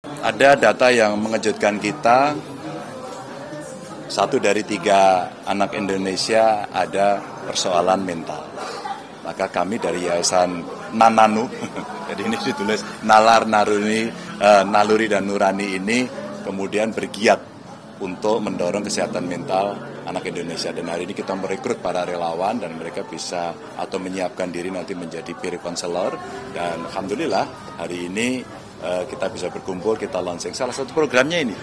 Ada data yang mengejutkan kita, 1 dari 3 anak Indonesia ada persoalan mental. Maka kami dari Yayasan Nananu, jadi ini ditulis Nalar Naruni, Naluri dan Nurani ini kemudian bergiat untuk mendorong kesehatan mental anak Indonesia. Dan hari ini kita merekrut para relawan dan mereka bisa atau menyiapkan diri nanti menjadi peer counselor. Dan Alhamdulillah hari ini kita bisa berkumpul, kita launching salah satu programnya ini.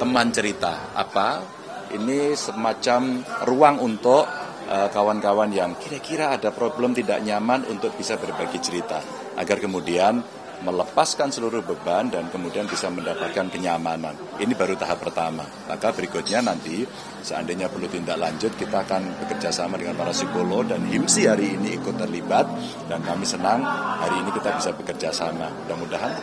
Teman cerita apa? Ini semacam ruang untuk kawan-kawan yang kira-kira ada problem tidak nyaman untuk bisa berbagi cerita agar kemudian melepaskan seluruh beban dan kemudian bisa mendapatkan kenyamanan. Ini baru tahap pertama. Maka berikutnya nanti seandainya perlu tindak lanjut kita akan bekerja sama dengan para psikolog dan HIMSI hari ini ikut terlibat dan kami senang hari ini kita bisa bekerja sama. Mudah-mudahan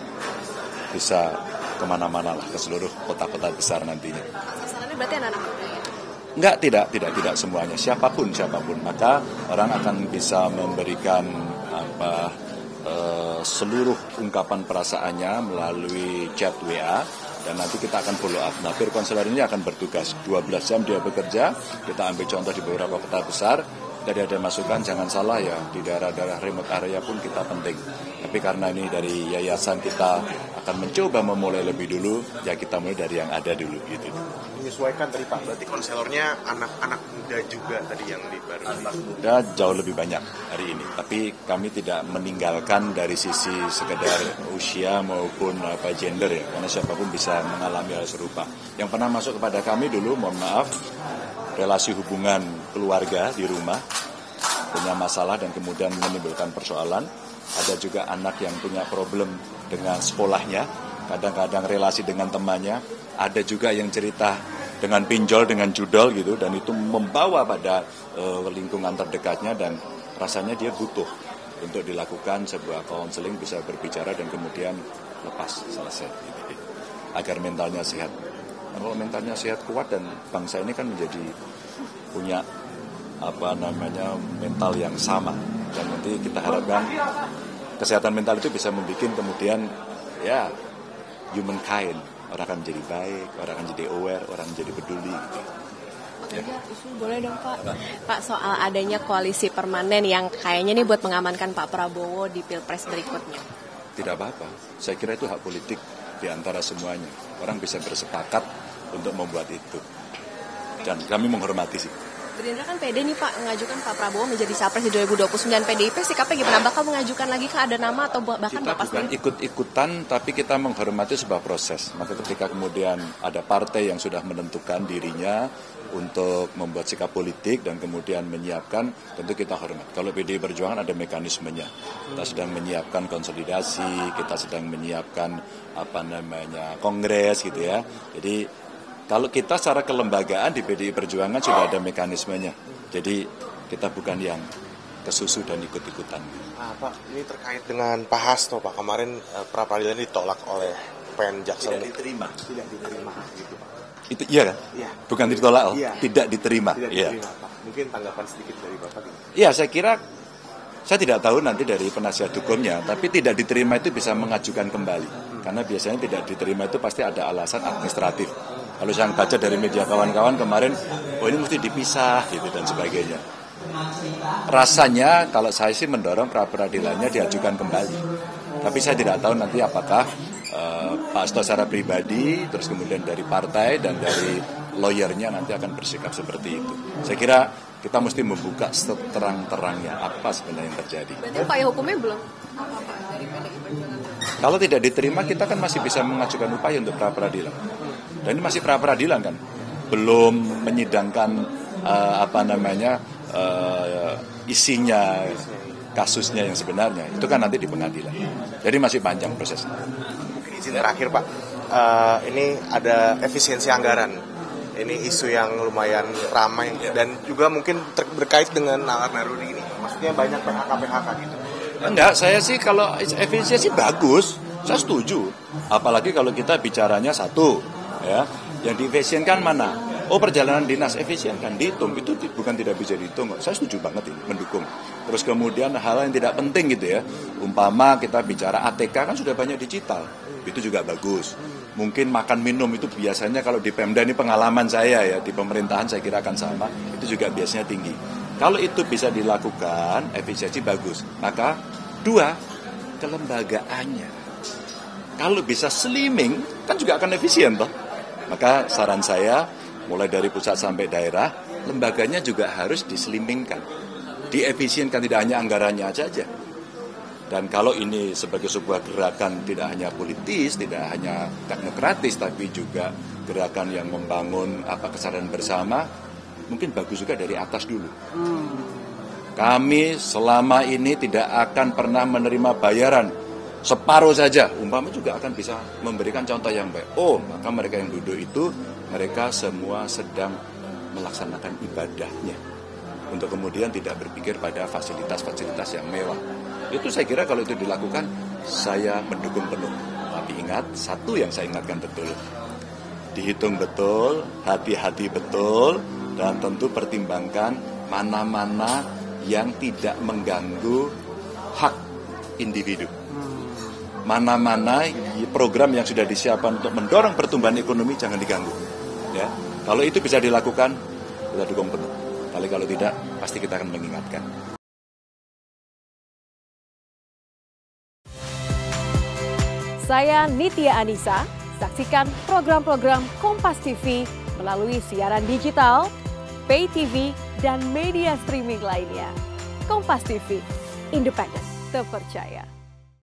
bisa kemana-mana lah ke seluruh kota-kota besar nantinya. Sasarannya berarti anak-anak muda ya? Enggak, tidak semuanya, siapapun. Maka orang akan bisa memberikan seluruh ungkapan perasaannya melalui chat WA dan nanti kita akan follow up. Nah, peer counselor ini akan bertugas 12 jam dia bekerja. Kita ambil contoh di beberapa kota besar. Tadi ada masukan, jangan salah ya, di daerah-daerah remote area pun kita penting. Tapi karena ini dari yayasan kita akan mencoba memulai lebih dulu, ya kita mulai dari yang ada dulu gitu. Menyesuaikan tadi Pak, berarti konselornya anak-anak muda juga tadi yang baru. Anak muda jauh lebih banyak hari ini, tapi kami tidak meninggalkan dari sisi sekedar usia maupun gender ya, karena siapapun bisa mengalami hal serupa. Yang pernah masuk kepada kami dulu, mohon maaf, relasi hubungan keluarga di rumah punya masalah dan kemudian menimbulkan persoalan. Ada juga anak yang punya problem dengan sekolahnya, kadang-kadang relasi dengan temannya. Ada juga yang cerita dengan pinjol, dengan judol gitu, dan itu membawa pada lingkungan terdekatnya dan rasanya dia butuh untuk dilakukan sebuah counseling, bisa berbicara dan kemudian lepas, selesai gitu, agar mentalnya sehat. Nah, kalau mentalnya sehat, kuat, dan bangsa ini kan menjadi punya mental yang sama, dan nanti kita harapkan kesehatan mental itu bisa membuat kemudian ya humankind, orang akan menjadi baik, orang akan jadi aware, orang menjadi peduli. Ya. Isu boleh dong Pak. Pak, soal adanya koalisi permanen yang kayaknya nih buat mengamankan Pak Prabowo di Pilpres berikutnya. Tidak apa-apa, saya kira itu hak politik di antara semuanya. Orang bisa bersepakat untuk membuat itu. Dan kami menghormati sih. Gerindra kan pede nih Pak, mengajukan Pak Prabowo menjadi capres di 2029. PDIP sikapnya gimana? Bakal mengajukan lagi ke ada nama atau bahkan kita Bapak bukan sendiri? ikut-ikutan, tapi kita menghormati sebuah proses. Maka ketika kemudian ada partai yang sudah menentukan dirinya untuk membuat sikap politik dan kemudian menyiapkan, tentu kita hormat. Kalau PDI Perjuangan ada mekanismenya. Kita sedang menyiapkan konsolidasi, kita sedang menyiapkan kongres gitu ya. Jadi kalau kita secara kelembagaan di PDI Perjuangan sudah ada mekanismenya. Jadi kita bukan yang kesusu dan ikut-ikutan. Pak, ini terkait dengan Pak Hasto, Pak. Kemarin pra-peradilan ditolak oleh PN Jaksa. Tidak diterima Gitu, Pak. Itu iya kan? Iya. Bukan ditolak, Iya. tidak diterima. Tidak Iya. diterima, Pak. Mungkin tanggapan sedikit dari Bapak. Iya, saya kira saya tidak tahu nanti dari penasihat hukumnya, tapi tidak diterima itu bisa mengajukan kembali. Karena biasanya tidak diterima itu pasti ada alasan administratif. Kalau saya baca dari media kawan-kawan kemarin, ini mesti dipisah gitu dan sebagainya. Rasanya kalau saya sih mendorong pra-peradilannya diajukan kembali. Tapi saya tidak tahu nanti apakah Pak Hasto secara pribadi, terus kemudian dari partai dan dari lawyernya nanti akan bersikap seperti itu. Saya kira kita mesti membuka seterang-terangnya apa sebenarnya yang terjadi. Berarti upaya hukumnya belum apa-apa dari PDI Perjuangan? Kalau tidak diterima, kita kan masih bisa mengajukan upaya untuk pra-peradilan. Dan ini masih pra-peradilan kan, belum menyidangkan isinya kasusnya yang sebenarnya. Itu kan nanti di pengadilan. Jadi masih panjang prosesnya. Mungkin izin terakhir, Pak. Ini ada efisiensi anggaran. Ini isu yang lumayan ramai dan juga mungkin berkait dengan Nalar Naruni ini. Maksudnya banyak PHK-PHK gitu. Enggak, saya sih kalau efisiensi bagus, saya setuju. Apalagi kalau kita bicaranya satu, ya, yang diefisienkan mana? Oh, perjalanan dinas efisien kan dihitung, itu bukan tidak bisa dihitung. Saya setuju banget ini, mendukung. Terus kemudian hal yang tidak penting gitu ya, umpama kita bicara ATK kan sudah banyak digital, itu juga bagus. Mungkin makan minum itu biasanya kalau di Pemda, ini pengalaman saya ya, di pemerintahan saya kira akan sama, itu juga biasanya tinggi. Kalau itu bisa dilakukan, efisiensi bagus. Maka 2, kelembagaannya. Kalau bisa slimming, kan juga akan efisien toh. Maka saran saya, mulai dari pusat sampai daerah, lembaganya juga harus dislimmingkan. Diefisienkan, tidak hanya anggarannya saja. Dan kalau ini sebagai sebuah gerakan tidak hanya politis, tidak hanya teknokratis, tapi juga gerakan yang membangun kesadaran bersama, mungkin bagus juga dari atas dulu. Kami selama ini tidak akan pernah menerima bayaran separuh saja, umpama juga akan bisa memberikan contoh yang baik. Oh, maka mereka yang duduk itu, mereka semua sedang melaksanakan ibadahnya. Untuk kemudian tidak berpikir pada fasilitas-fasilitas yang mewah. Itu saya kira kalau itu dilakukan, saya mendukung penuh. Tapi ingat, satu yang saya ingatkan betul. Dihitung betul, hati-hati betul, dan tentu pertimbangkan mana-mana yang tidak mengganggu hak individu. Mana-mana program yang sudah disiapkan untuk mendorong pertumbuhan ekonomi jangan diganggu. Ya, kalau itu bisa dilakukan, kita dukung penuh. Tapi kalau tidak, pasti kita akan mengingatkan. Saya Nitya Anissa, saksikan program-program Kompas TV melalui siaran digital, pay TV, dan media streaming lainnya. Kompas TV, independen, terpercaya.